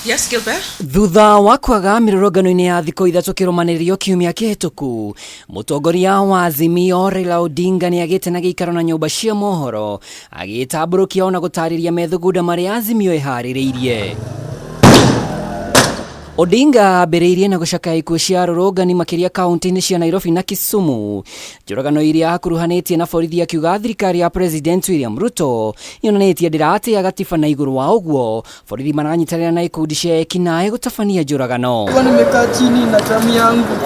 Yes, Gilbert. Thutha wa kwaga mirurungano-ini ya thikũ ithatũ kĩrũmanĩrĩrio kiumia kĩhĩtũku, mũtongoria wa AZIMIO Raila ODINGA ni agĩte na gĩikaro na nyũmba cia mohoro agĩtambũrũkia ona gũtarĩria methugunda marĩa AZIMIO ĩharĩrĩirie. ODINGA ambĩrĩirie na gũcakaya ikuũ cia arũrũngani makĩria kaunti-inĩ cia Nairobi na Kisumu, njũragano iria hakuruhanĩtie na borithi akiuga thirikari ya President Ruto yonanĩtie ndĩratĩĩa gatiba na igũrũ wa ũguo borithi maranyitanĩra na ikundi cia ekinaĩ gũtabania njũragano. Nimekaa chini na tamu yangu.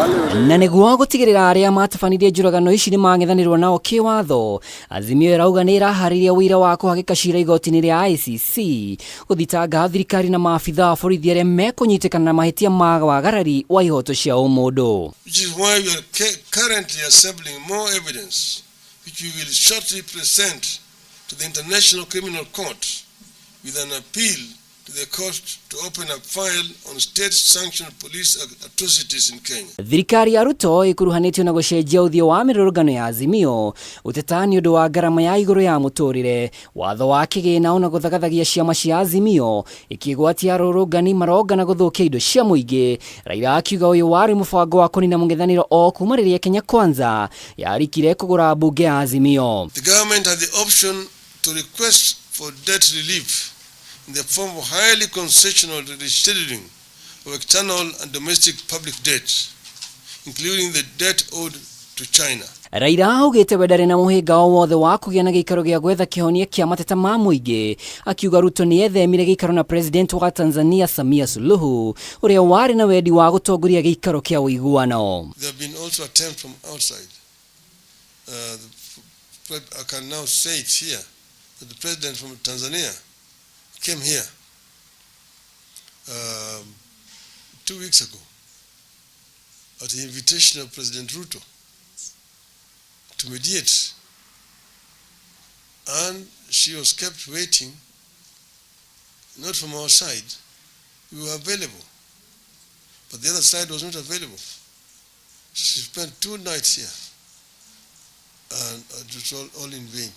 Na nĩguo gũtigĩrĩra arĩa matabanirie njũragano ici nĩ mang'ethanĩrwo nao kĩwatho, AZIMIO ĩrauga nĩ ĩraharĩria wĩra wa kũhagĩka cira igoti-inĩ rĩa ICC gũthitanga thirikari na maabitha a borithi arĩa mekũnyitĩkana na mahitia ma wagarari wa ihoto cia ũmũndũ. Which is why we are currently assembling more evidence which we will shortly present to the International Criminal Court with an appeal to the court to open a file on state-sanctioned police atrocities in Kenya. Thirikari ya Ruto ĩkuruhanĩtio na gũcenjia ũthiũ wa mĩrũrũngano ya AZIMIO gũteta nĩ ũndũ wa ngarama ya igũrũ ya mũtũrĩre, watho wa kĩgĩna ona gũthagathagia ciama cia AZIMIO ikĩgwatia arũrũngani marongana gũthũkia indo cia mũingĩ. Raila akiuga ũyũ warĩ mũbango wa kũnina mũng'ethanĩro o kuma rĩrĩa Kenya Kwanza yarikire kũgũra mbunge ya AZIMIO. The government had the option to request for debt relief in the form of highly concessional rescheduling of external and domestic public debt, including the debt owed to China. Raila augĩte we ndarĩ na mũhĩnga o wothe wa kũgĩa na gĩikaro gĩa gwetha kĩhonia kĩa mateta ma mũingĩ, akiuga Ruto nĩ ethemire gĩikaro na President wa Tanzania Suluhu ũrĩa warĩ na wendi wa gũtongoria gĩikaro kĩa ũiguano. There have been also attempts from outside. I can now say it here that the president from Tanzania came here 2 weeks ago at the invitation of President Ruto to mediate, and she was kept waiting, not from our side. We were available, but the other side was not available. She spent 2 nights here, and it was all in vain.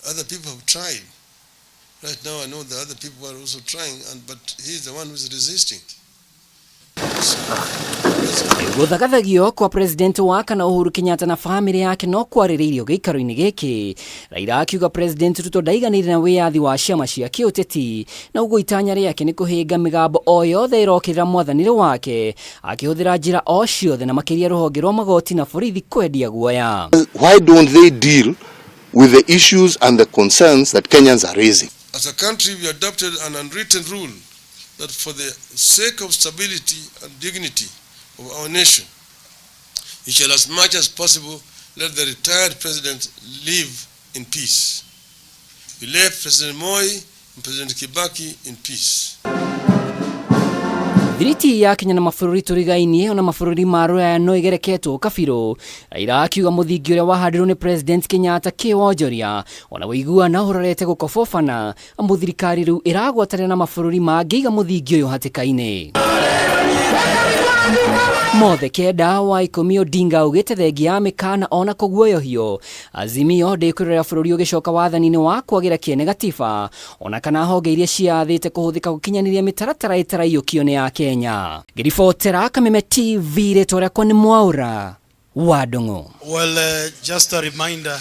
Other people have tried. Right now I know the other people are also trying, but he's the one who's resisting. Gũthagathagio kwa President wa kana Uhuru Kenyatta na famĩlĩ yake no kwarĩrĩirio gĩikaro-inĩ gĩkĩ. Raila akiuga President Ruto ndaiganĩire na wĩyathi wa ciama cia kĩũteti, na ũguo itanya rĩake nĩ kũhĩnga mĩgambo o yothe ĩrokĩrĩra mwathanĩre wake, akĩhũthĩra njĩra o ciothe na makĩria rũhonge rwa magoti na borithi kwendia guoya. Why don't they deal with the issues and the concerns that Kenyans are raising? As a country, we adopted an unwritten rule that for the sake of stability and dignity of our nation, we shall as much as possible let the retired president live in peace. We left President Moi and President Kibaki in peace. Thiriti ya Kenya na mabũrũri tũrigainie ona mabũrũri ma rũraya no igereketwo kabirũ. Raila akiuga mũthingi ũrĩa wahandirwo nĩ President Kenyatta kĩwonjoria ona wĩiguana ũrorete gũkobobana, amu thirikari rĩu ĩragwatanĩra na mabũrũri mangĩiga mũthingi ũyũ hatĩka-inĩ. Mothe kenda wa ikũmi ODINGA augĩte thengia ya mĩkana ona kũguoyohio, AZIMIO ndĩkwĩrorera bũrũri ũgĩcoka wathani-inĩ wa kwagĩra kĩene gatiba ona kana honge iria ciathĩte kũhũthĩka gũkinyanĩria mĩtaratara ĩtaraiyũkio nĩ ya Kenya. Ngĩribotera Kameme TV rĩtwa rĩakwa nĩ Mwaura wa Ndũng'ũ. Well, just a reminder